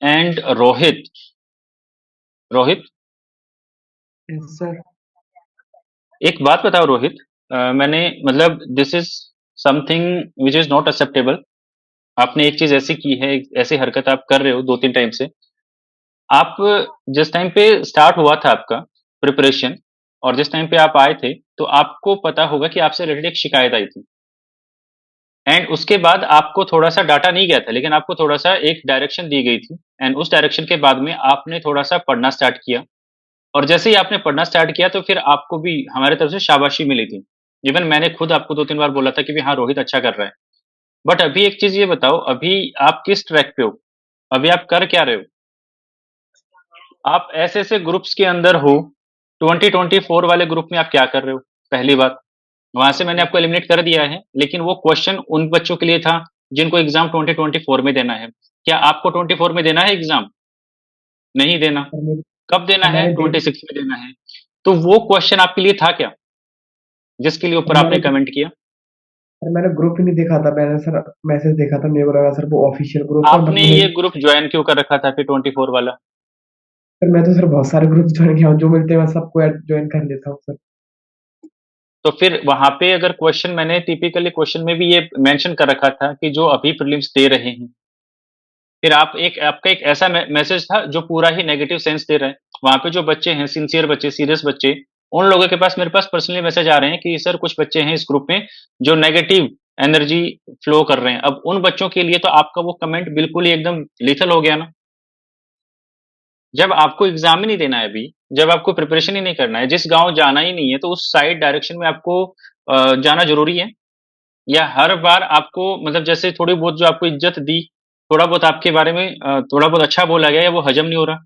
And Rohit. Rohit, yes sir. एक बात बताओ रोहित। मैंने मतलब this is something which is not acceptable. आपने एक चीज ऐसी की है, ऐसी हरकत आप कर रहे हो 2-3 टाइम से। आप जिस टाइम पे स्टार्ट हुआ था आपका प्रिपरेशन, और जिस टाइम पे आप आए थे, तो आपको पता होगा कि आपसे रिलेटेड एक शिकायत आई थी। एंड उसके बाद आपको थोड़ा सा डाटा नहीं गया था, लेकिन आपको थोड़ा सा एक डायरेक्शन दी गई थी। एंड उस डायरेक्शन के बाद में आपने थोड़ा सा पढ़ना स्टार्ट किया। और जैसे ही आपने पढ़ना स्टार्ट किया, तो फिर आपको भी हमारे तरफ से शाबाशी मिली थी। इवन मैंने खुद आपको 2-3 बार बोला था कि भी हाँ, रोहित अच्छा कर रहा है। बट अभी एक चीज ये बताओ, अभी आप किस ट्रैक पे हो? अभी आप कर क्या रहे हो? आप ऐसे ऐसे ग्रुप्स के अंदर हो। 2024 वाले ग्रुप में आप क्या कर रहे हो? पहली बात, वहां से मैंने आपको एलिमिनेट कर दिया है, लेकिन वो क्वेश्चन उन बच्चों के लिए था जिनको एग्जाम 2024 में देना है। क्या आपको 24 में देना है एग्जाम? नहीं देना। और मेरे कब देना और है? मैंने दे 26 में देना है। तो वो क्वेश्चन आपके लिए था क्या, जिसके लिए और ऊपर आपने मैंने कमेंट किया? और मैंने ग्रुप ही नहीं देखा था, मैंने सर मैसेज देखा था, मेरे को लगा सर वो ऑफिशियल ग्रुप है, बट आपने मैंने ये ग्रुप ज्वाइन क्यों कर रखा था फिर 24 वाला? सर मैं तो सर बहुत सारे ग्रुप ज्वाइन किया हूँ, जो मिलते हैं मैं सबको ज्वाइन कर लेता हूँ सर। तो फिर वहां पे अगर क्वेश्चन, मैंने टिपिकली क्वेश्चन में भी ये मेंशन कर रखा था कि जो अभी प्रीलिम्स दे रहे हैं, फिर आप एक आपका एक ऐसा मैसेज था जो पूरा ही नेगेटिव सेंस दे रहा है। वहां पे जो बच्चे हैं, सिंसियर बच्चे, सीरियस बच्चे, उन लोगों के पास मेरे पास पर्सनली मैसेज आ रहे हैं कि सर कुछ बच्चे हैं इस ग्रुप में जो नेगेटिव एनर्जी फ्लो कर रहे हैं। अब उन बच्चों के लिए तो आपका वो कमेंट बिल्कुल ही एकदम लिथल हो गया ना। जब आपको एग्जाम ही नहीं देना है अभी, जब आपको प्रिपरेशन ही नहीं करना है, जिस गांव जाना ही नहीं है, तो उस साइड डायरेक्शन में आपको जाना जरूरी है? या हर बार आपको मतलब जैसे थोड़ी बहुत जो आपको इज्जत दी, थोड़ा बहुत आपके बारे में थोड़ा बहुत अच्छा बोला गया, या वो हजम नहीं हो रहा?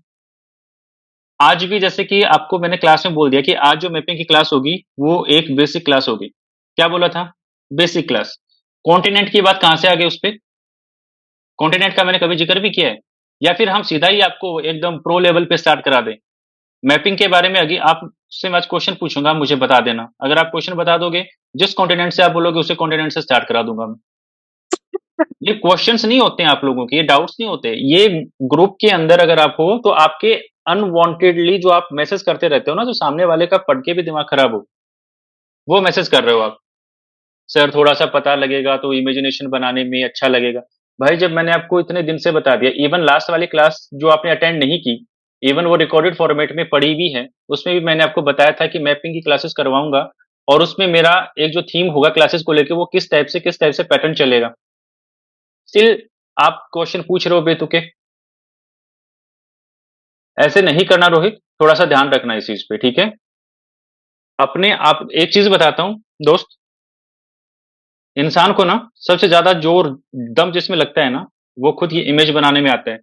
आज भी जैसे कि आपको मैंने क्लास में बोल दिया कि आज जो मैपिंग की क्लास होगी वो एक बेसिक क्लास होगी। क्या बोला था? Basic class. कॉन्टिनेंट की बात कहां से आ गई उस पे? कॉन्टिनेंट का मैंने कभी जिक्र भी किया है? या फिर हम सीधा ही आपको एकदम प्रो लेवल पे स्टार्ट करा दें? मैपिंग के बारे में अभी आपसे मैं आज क्वेश्चन पूछूंगा, मुझे बता देना। अगर आप क्वेश्चन बता दोगे, जिस कॉन्टिनेंट से आप बोलोगे उसे कॉन्टिनेंट से स्टार्ट करा दूंगा मैं। ये क्वेश्चंस नहीं होते हैं आप लोगों के, ये डाउट्स नहीं होते ये। ग्रुप के अंदर अगर आप हो तो आपके अनवांटेडली जो आप मैसेज करते रहते हो ना, जो सामने वाले का पढ़ के भी दिमाग खराब हो, वो मैसेज कर रहे हो आप। सर थोड़ा सा पता लगेगा तो इमेजिनेशन बनाने में अच्छा लगेगा। भाई जब मैंने आपको इतने दिन से बता दिया, इवन लास्ट वाली क्लास जो आपने अटेंड नहीं की, इवन वो रिकॉर्डेड फॉर्मेट में पड़ी भी है, उसमें भी मैंने आपको बताया था कि मैपिंग की क्लासेस करवाऊंगा। और उसमें मेरा एक जो थीम होगा क्लासेस को लेकर, वो किस टाइप से पैटर्न चलेगा। स्टिल आप क्वेश्चन पूछ रहे हो बेतुके। ऐसे नहीं करना रोहित, थोड़ा सा ध्यान रखना इस चीज पे, ठीक है? अपने आप एक चीज बताता हूँ दोस्त, इंसान को ना सबसे ज्यादा जोर, दम जिसमें लगता है ना, वो खुद ही इमेज बनाने में आता है।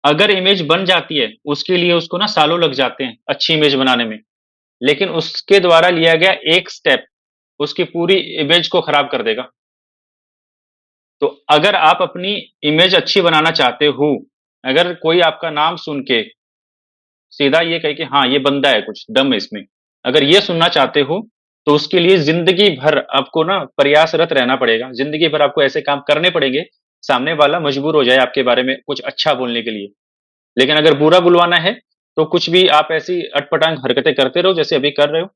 अगर इमेज बन जाती है, उसके लिए उसको ना सालों लग जाते हैं अच्छी इमेज बनाने में। लेकिन उसके द्वारा लिया गया एक स्टेप उसकी पूरी इमेज को खराब कर देगा। तो अगर आप अपनी इमेज अच्छी बनाना चाहते हो, अगर कोई आपका नाम सुन के सीधा ये कहे कि हाँ ये बंदा है, कुछ दम है इसमें, अगर ये सुनना चाहते हो, तो उसके लिए जिंदगी भर आपको ना प्रयासरत रहना पड़ेगा। जिंदगी भर आपको ऐसे काम करने पड़ेंगे, सामने वाला मजबूर हो जाए आपके बारे में कुछ अच्छा बोलने के लिए। लेकिन अगर बुरा बुलवाना है, तो कुछ भी आप ऐसी अटपटांग हरकतें करते रहो जैसे अभी कर रहे हो।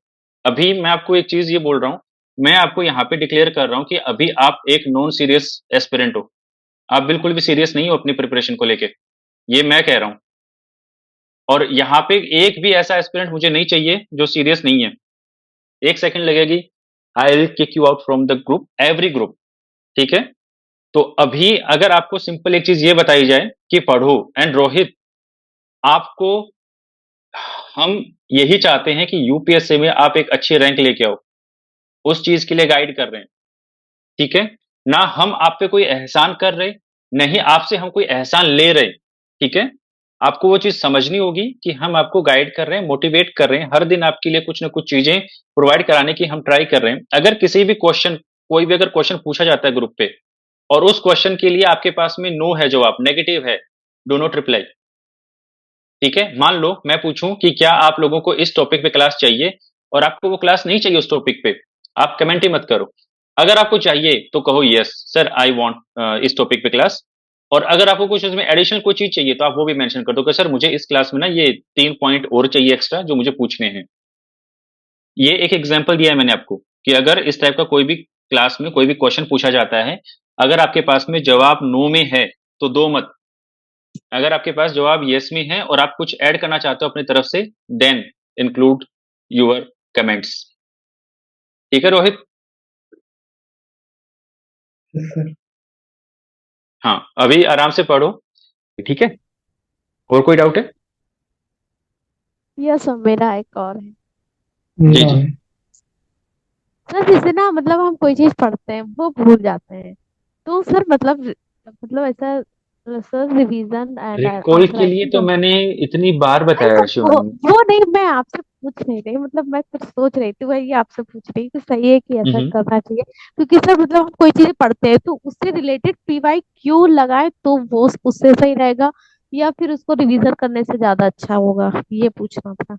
अभी मैं आपको एक चीज ये बोल रहा हूँ, मैं आपको यहाँ पे डिक्लेयर कर रहा हूँ कि अभी आप एक नॉन सीरियस एस्पिरेंट हो। आप बिल्कुल भी सीरियस नहीं हो अपनी प्रिपरेशन को लेके, ये मैं कह रहा हूँ। और यहाँ पे एक भी ऐसा एस्पिरेंट मुझे नहीं चाहिए जो सीरियस नहीं है। एक सेकंड लगेगी, I will kick you out from the group, every group. ठीक है? तो अभी अगर आपको सिंपल एक चीज ये बताई जाए कि पढ़ो, एंड रोहित, आपको हम यही चाहते हैं कि यूपीएससी में आप एक अच्छी रैंक लेके आओ, उस चीज के लिए गाइड कर रहे हैं। ठीक है? ना हम आप पे कोई एहसान कर रहे, नहीं आपसे हम कोई एहसान ले रहे। ठीक है? आपको वो चीज समझनी होगी कि हम आपको गाइड कर रहे हैं, मोटिवेट कर रहे हैं, हर दिन आपके लिए कुछ ना कुछ चीजें प्रोवाइड कराने की हम ट्राई कर रहे हैं। अगर किसी भी क्वेश्चन, कोई भी अगर क्वेश्चन पूछा जाता है ग्रुप पे, और उस क्वेश्चन के लिए आपके पास में नो है, जवाब नेगेटिव है, डो नॉट रिप्लाई। ठीक है? मान लो मैं पूछूं कि क्या आप लोगों को इस टॉपिक पे क्लास चाहिए, और आपको वो क्लास नहीं चाहिए उस टॉपिक पे, आप कमेंट ही मत करो। अगर आपको चाहिए तो कहो यस सर आई वांट इस टॉपिक पे क्लास। और अगर आपको कुछ उसमें एडिशनल कोई चीज चाहिए तो आप वो भी मेंशन कर दो कि सर मुझे इस क्लास में ना ये 3 पॉइंट और चाहिए एक्स्ट्रा जो मुझे पूछने हैं। ये एक एग्जांपल दिया है मैंने आपको कि अगर इस टाइप का कोई भी क्लास में कोई भी क्वेश्चन पूछा जाता है, अगर आपके पास में जवाब नो में है तो दो मत। अगर आपके पास जवाब यस में है और आप कुछ ऐड करना चाहते हो अपनी तरफ से, देन इंक्लूड योर कमेंट्स। ठीक है रोहित? Yes sir. हाँ, अभी आराम से पढ़ो। ठीक है, और कोई डाउट है? यस सर, मेरा एक और है। जी मेरा जी। है। सर जैसे ना मतलब हम कोई चीज पढ़ते हैं वो भूल जाते हैं, तो सर मतलब ऐसा, sir revision and recall answer के लिए राइटिंग तो तो मैंने इतनी बार नहीं बताया सर, है वो शिवानी। वो नहीं, मैं आपसे पूछ नहीं रही, मतलब मैं कुछ सोच रही थी, वही आपसे पूछ रही कि सही है कि ऐसा हम्म। करना चाहिए। क्योंकि सर मतलब हम कोई चीजें पढ़ते हैं तो उससे रिलेटेड पीवाई क्यों लगाए तो वो उससे सही रहेगा, या फिर उसको रिवीजन करने से ज्यादा अच्छा होगा, ये पूछना था।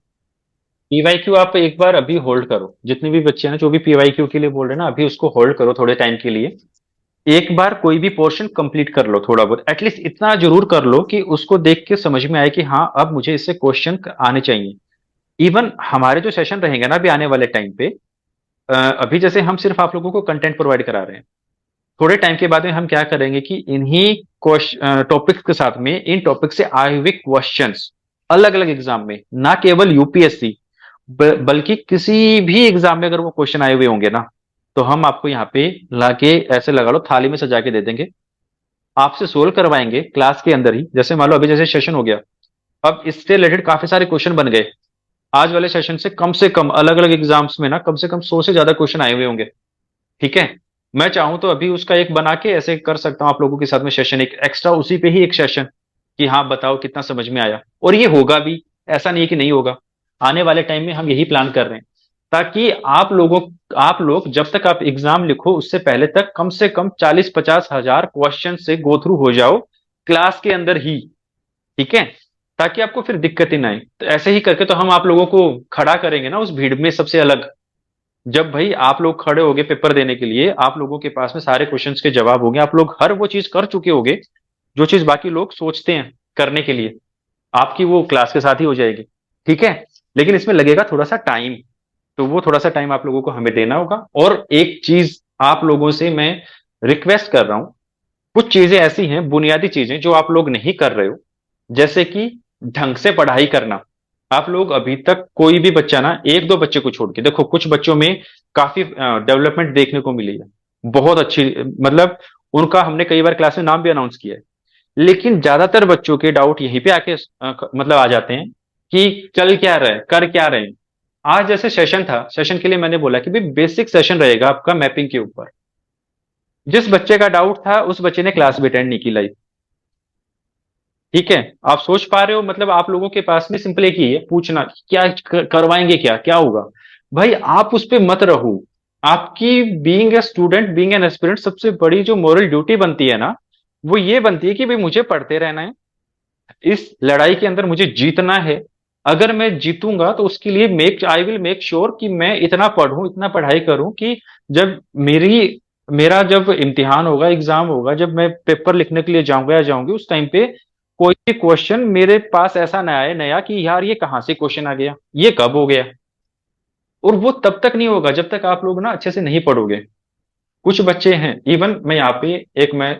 पीवाईक्यू आप एक बार अभी होल्ड करो, जितने भी बच्चे हैं ना जो भी पीवाईक्यू के लिए बोल रहे हैं ना, अभी उसको होल्ड करो थोड़े टाइम के लिए। एक बार कोई भी पोर्शन कंप्लीट कर लो, थोड़ा बहुत एटलीस्ट इतना जरूर कर लो कि उसको देख के समझ में आए कि हाँ अब मुझे इससे क्वेश्चन आने चाहिए। इवन हमारे जो सेशन रहेंगे ना अभी आने वाले टाइम पे, अभी जैसे हम सिर्फ आप लोगों को कंटेंट प्रोवाइड करा रहे हैं, थोड़े टाइम के बाद में हम क्या करेंगे कि इन्हीं टॉपिक्स के साथ में इन टॉपिक से आए हुए क्वेश्चंस अलग अलग एग्जाम में, ना केवल यूपीएससी बल्कि किसी भी एग्जाम में अगर वो क्वेश्चन आए हुए होंगे ना, तो हम आपको यहाँ पे लाके ऐसे लगा लो थाली में सजा के दे देंगे, आपसे सोल्व करवाएंगे क्लास के अंदर ही। जैसे मान लो अभी जैसे सेशन हो गया, अब इससे रिलेटेड काफी सारे क्वेश्चन बन गए। आज वाले सेशन से कम अलग अलग एग्जाम्स में ना कम से कम 100 से ज्यादा क्वेश्चन आए हुए होंगे। ठीक है, मैं चाहूं तो अभी उसका एक बना के ऐसे कर सकता हूं आप लोगों के साथ में सेशन, एक एक्स्ट्रा उसी पे ही एक सेशन, कि हाँ बताओ कितना समझ में आया। और ये होगा भी, ऐसा नहीं है कि नहीं होगा। आने वाले टाइम में हम यही प्लान कर रहे हैं, ताकि आप लोग जब तक आप एग्जाम लिखो उससे पहले तक कम से कम 40-50 हजार क्वेश्चन से गो थ्रू हो जाओ क्लास के अंदर ही। ठीक है, ताकि आपको फिर दिक्कत ही ना आए। तो ऐसे ही करके तो हम आप लोगों को खड़ा करेंगे ना उस भीड़ में सबसे अलग। जब भाई आप लोग खड़े होगे पेपर देने के लिए, आप लोगों के पास में सारे क्वेश्चंस के जवाब होंगे, आप लोग हर वो चीज कर चुके होगे जो चीज बाकी लोग सोचते हैं करने के लिए, आपकी वो क्लास के साथ ही हो जाएगी। ठीक है, लेकिन इसमें लगेगा थोड़ा सा टाइम, तो वो थोड़ा सा टाइम आप लोगों को हमें देना होगा। और एक चीज आप लोगों से मैं रिक्वेस्ट कर रहा हूं, कुछ चीजें ऐसी हैं बुनियादी चीजें जो आप लोग नहीं कर रहे हो, जैसे कि ढंग से पढ़ाई करना। आप लोग अभी तक कोई भी बच्चा ना, एक दो बच्चे को छोड़ के देखो, कुछ बच्चों में काफी डेवलपमेंट देखने को मिली है, बहुत अच्छी, मतलब उनका हमने कई बार क्लास में नाम भी अनाउंस किया है। लेकिन ज्यादातर बच्चों के डाउट यहीं पे आके मतलब आ जाते हैं कि चल क्या रहा है, कर क्या रहे हैं। आज जैसे सेशन था, सेशन के लिए मैंने बोला कि भाई बेसिक सेशन रहेगा आपका मैपिंग के ऊपर। जिस बच्चे का डाउट था उस बच्चे ने क्लास भी अटेंड नहीं की लाइव। ठीक है, आप सोच पा रहे हो, मतलब आप लोगों के पास में सिंपल एक ही है पूछना, क्या करवाएंगे, क्या क्या होगा। भाई आप उस पे मत रहो। आपकी being a student, being an aspirant, सबसे बड़ी जो मॉरल ड्यूटी बनती है ना, वो ये बनती है कि भाई मुझे पढ़ते रहना है, इस लड़ाई के अंदर मुझे जीतना है। अगर मैं जीतूंगा तो उसके लिए आई विल मेक श्योर कि मैं इतना पढ़ूं, इतना पढ़ाई करूं कि जब मेरी मेरा जब इम्तिहान होगा, एग्जाम होगा, जब मैं पेपर लिखने के लिए जाऊंगा या जाऊंगी, उस टाइम पे कोई भी क्वेश्चन मेरे पास ऐसा ना आए नया कि यार ये कहां से क्वेश्चन आ गया, ये कब हो गया। और वो तब तक नहीं होगा जब तक आप लोग ना अच्छे से नहीं पढ़ोगे। कुछ बच्चे हैं, इवन मैं यहाँ पे एक मैं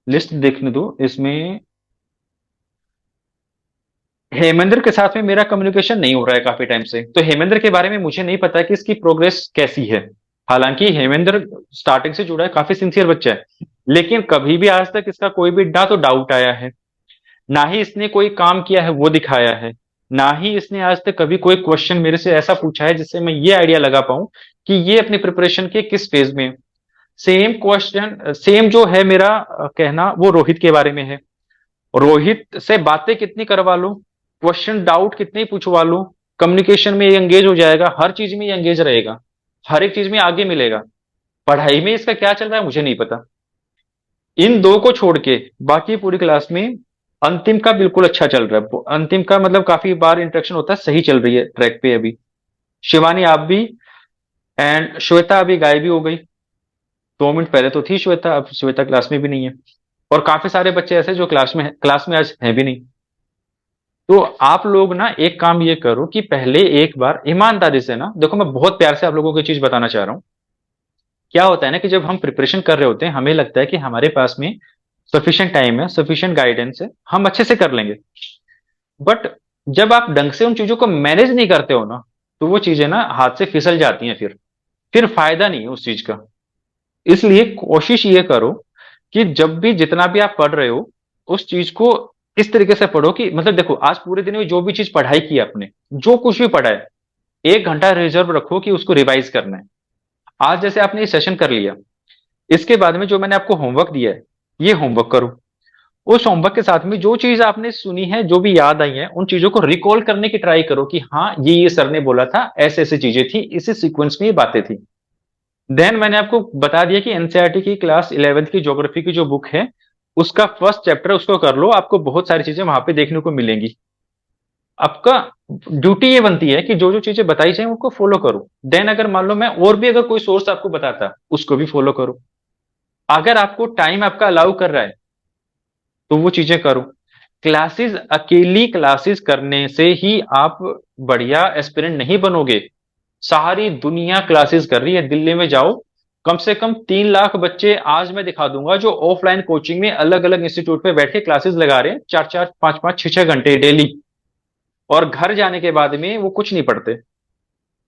लिस्ट देखने दो इसमें, हेमेंद्र के साथ में मेरा कम्युनिकेशन नहीं हो रहा है काफी टाइम से, तो हेमेंद्र के बारे में मुझे नहीं पता कि इसकी प्रोग्रेस कैसी है। हालांकि हेमेंद्र स्टार्टिंग से जुड़ा है, काफी सिंसियर बच्चा है, लेकिन कभी भी आज तक इसका कोई भी ना तो डाउट आया है, ना ही इसने कोई काम किया है वो दिखाया है, ना ही इसने आज तक कभी कोई क्वेश्चन मेरे से ऐसा पूछा है जिससे मैं ये आइडिया लगा पाऊं कि ये अपनी प्रिपरेशन के किस फेज में है। सेम क्वेश्चन सेम जो है मेरा कहना वो रोहित के बारे में है। रोहित से बातें कितनी करवा लो, क्वेश्चन डाउट कितने ही पूछवा लो, कम्युनिकेशन में ये एंगेज हो जाएगा, हर चीज में ये एंगेज रहेगा, हर एक चीज में आगे मिलेगा। पढ़ाई में इसका क्या चल रहा है मुझे नहीं पता। इन दो को छोड़ के बाकी पूरी क्लास में अंतिम का बिल्कुल अच्छा चल रहा है। अंतिम का मतलब काफी बार इंटरेक्शन होता है, सही चल रही है ट्रैक पे अभी। शिवानी आप भी, एंड श्वेता अभी गायब भी हो गई। 2 मिनट पहले तो थी श्वेता, अब श्वेता क्लास में भी नहीं है। और काफी सारे बच्चे ऐसे जो क्लास में आज है भी नहीं। तो आप लोग ना एक काम ये करो कि पहले एक बार ईमानदारी से ना देखो, मैं बहुत प्यार से आप लोगों को एक चीज बताना चाह रहा हूँ। क्या होता है ना कि जब हम प्रिपरेशन कर रहे होते हैं, हमें लगता है कि हमारे पास में सफिशिएंट टाइम है, सफिशिएंट गाइडेंस है, हम अच्छे से कर लेंगे। बट जब आप ढंग से उन चीजों को मैनेज नहीं करते हो ना, तो वो चीजें ना हाथ से फिसल जाती हैं। फिर फायदा नहीं है उस चीज का। इसलिए कोशिश ये करो कि जब भी जितना भी आप पढ़ रहे हो, उस चीज को इस तरीके से पढ़ो कि मतलब देखो, आज पूरे दिन में जो भी चीज पढ़ाई की आपने, जो कुछ भी पढ़ा है, 1 घंटा रिजर्व रखो कि उसको रिवाइज करना है। आज जैसे आपने ये सेशन कर लिया, इसके बाद में जो मैंने आपको होमवर्क दिया है, ये होमवर्क करो। उस होमवर्क के साथ में जो चीज आपने सुनी है, जो भी याद आई है, उन चीजों को रिकॉल करने की ट्राई करो कि हाँ, ये सर ने बोला था, ऐसे ऐसे चीजें थी, इसी सीक्वेंस में ये बातें थी। देन मैंने आपको बता दिया कि एनसीईआरटी की क्लास 11th की ज्योग्राफी की जो बुक है, उसका फर्स्ट चैप्टर उसको कर लो, आपको बहुत सारी चीजें वहां पे देखने को मिलेंगी। आपका ड्यूटी ये बनती है कि जो जो चीजें बताई जाए उनको फॉलो करो। देन अगर मान लो मैं और भी अगर कोई सोर्स आपको बताता, उसको भी फॉलो करो। अगर आपको टाइम आपका अलाउ कर रहा है, तो वो चीजें करो। क्लासेस, अकेली क्लासेस करने से ही आप बढ़िया एस्पिरेंट नहीं बनोगे। सारी दुनिया क्लासेस कर रही है। दिल्ली में जाओ, कम से कम 3 लाख बच्चे आज मैं दिखा दूंगा जो ऑफलाइन कोचिंग में अलग अलग इंस्टीट्यूट पे बैठ के क्लासेस लगा रहे हैं, 4 4 5 5 6 6 घंटे डेली। और घर जाने के बाद में वो कुछ नहीं पढ़ते।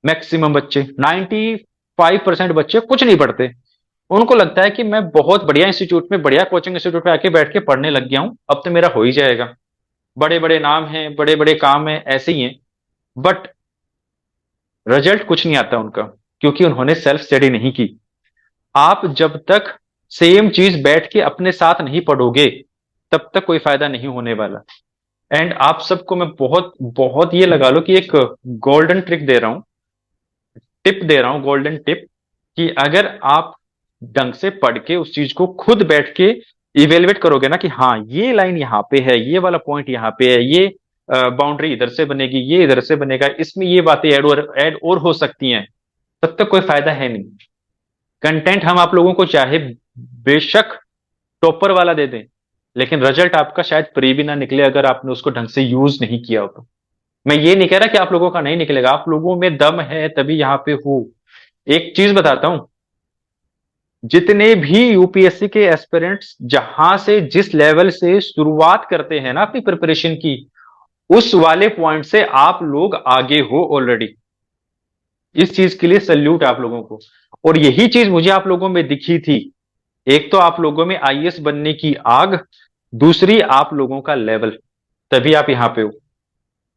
मैक्सिमम बच्चे, 95% बच्चे कुछ नहीं पढ़ते। उनको लगता है कि मैं बहुत बढ़िया इंस्टीट्यूट में, बढ़िया कोचिंग इंस्टीट्यूट में आके बैठ के पढ़ने लग गया हूं, अब तो मेरा हो ही जाएगा। बड़े बड़े नाम हैं, बड़े बड़े काम हैं, ऐसे ही हैं। बट रिजल्ट कुछ नहीं आता उनका, क्योंकि उन्होंने सेल्फ स्टडी नहीं की। आप जब तक सेम चीज बैठ के अपने साथ नहीं पढ़ोगे, तब तक कोई फायदा नहीं होने वाला। एंड आप सबको मैं बहुत बहुत ये लगा लो कि एक गोल्डन ट्रिक दे रहा हूं, टिप दे रहा हूं, गोल्डन टिप, कि अगर आप ढंग से पढ़ के उस चीज को खुद बैठ के इवेलुएट करोगे ना कि हाँ, ये लाइन यहाँ पे है, ये वाला पॉइंट यहाँ पे है, ये बाउंड्री इधर से बनेगी, ये इधर से बनेगा, इसमें ये बातें ऐड और हो सकती हैं, तब तक कोई फायदा है नहीं। कंटेंट हम आप लोगों को चाहे बेशक टॉपर वाला दे दें, लेकिन रिजल्ट आपका शायद प्री भी ना निकले अगर आपने उसको ढंग से यूज नहीं किया हो तो। मैं ये नहीं कह रहा कि आप लोगों का नहीं निकलेगा, आप लोगों में दम है तभी यहां पे हो। एक चीज बताता हूं, जितने भी यूपीएससी के एस्पिरेंट्स जहां से, जिस लेवल से शुरुआत करते हैं ना अपनी प्रिपरेशन की, उस वाले पॉइंट से आप लोग आगे हो ऑलरेडी। इस चीज के लिए सल्यूट आप लोगों को। और यही चीज मुझे आप लोगों में दिखी थी। एक तो आप लोगों में आईएएस बनने की आग, दूसरी आप लोगों का लेवल, तभी आप यहां पे हो।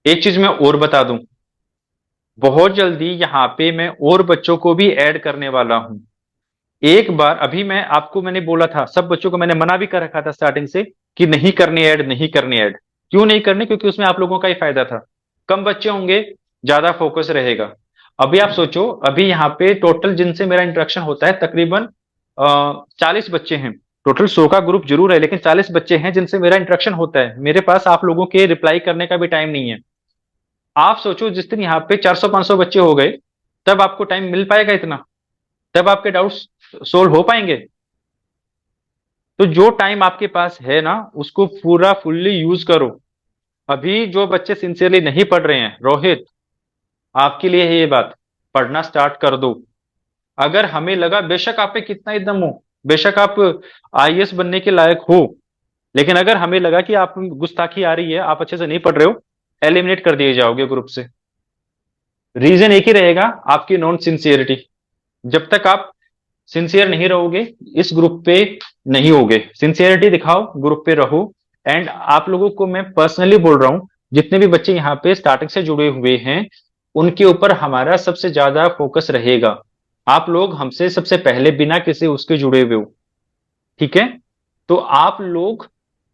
एक चीज मैं और बता दूं, बहुत जल्दी यहां पे मैं और बच्चों को भी ऐड करने वाला हूं। एक बार अभी मैंने बोला था, सब बच्चों को मैंने मना भी कर रखा था स्टार्टिंग से कि नहीं करनी ऐड, नहीं करनी ऐड। क्यों नहीं करनी? क्योंकि उसमें आप लोगों का ही फायदा था। कम बच्चे होंगे, ज्यादा फोकस रहेगा। अभी आप सोचो, अभी यहाँ पे टोटल जिनसे मेरा इंटरेक्शन होता है तकरीबन 40 बच्चे हैं। टोटल 100 का ग्रुप जरूर है, लेकिन 40 बच्चे हैं जिनसे मेरा इंटरेक्शन होता है। मेरे पास आप लोगों के रिप्लाई करने का भी टाइम नहीं है। आप सोचो, जिस दिन यहाँ पे 400 500 बच्चे हो गए, तब आपको टाइम मिल पाएगा इतना? तब आपके डाउट्स सोल्व हो पाएंगे? तो जो टाइम आपके पास है ना, उसको पूरा फुल्ली यूज करो। अभी जो बच्चे सिंसियरली नहीं पढ़ रहे हैं, रोहित, आपके लिए है ये बात, पढ़ना स्टार्ट कर दो। अगर हमें लगा, बेशक आप पे कितना ही दम हो, बेशक आप आईएएस बनने के लायक हो, लेकिन अगर हमें लगा कि आप गुस्ताखी आ रही है, आप अच्छे से नहीं पढ़ रहे हो, एलिमिनेट कर दिए जाओगे ग्रुप से। रीजन एक ही रहेगा, आपकी नॉन सिंसियरिटी। जब तक आप सिंसियर नहीं रहोगे, इस ग्रुप पे नहीं होगे। सिंसियरिटी दिखाओ, ग्रुप पे रहो। एंड आप लोगों को मैं पर्सनली बोल रहा हूं, जितने भी बच्चे यहाँ पे स्टार्टिंग से जुड़े हुए हैं, उनके ऊपर हमारा सबसे ज्यादा फोकस रहेगा। आप लोग हमसे सबसे पहले बिना किसी उसके जुड़े हुए हो, ठीक है? तो आप लोग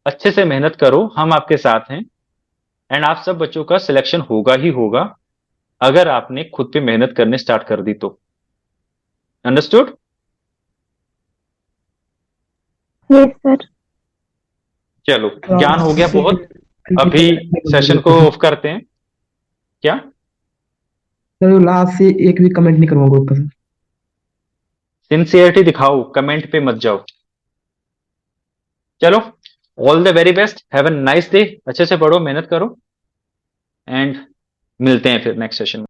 अच्छे से मेहनत करो, हम आपके साथ हैं। एंड आप सब बच्चों का सिलेक्शन होगा ही होगा, अगर आपने खुद पे मेहनत करने स्टार्ट कर दी तो। अंडरस्टूड? Yes sir. चलो, ज्ञान हो गया लास्ट से बहुत। एक भी अभी कमेंट नहीं करूंगा सेशन ग्रुप को पे ऑफ करते हैं क्या? सर। लास्ट से एक भी कमेंट नहीं करूंगा ग्रुप पे सर। सिंसियरिटी दिखाओ, कमेंट पे मत जाओ। चलो, all the very best, have a nice day, अच्छे से पढ़ो, मेहनत करो, एंड मिलते हैं फिर नेक्स्ट सेशन में।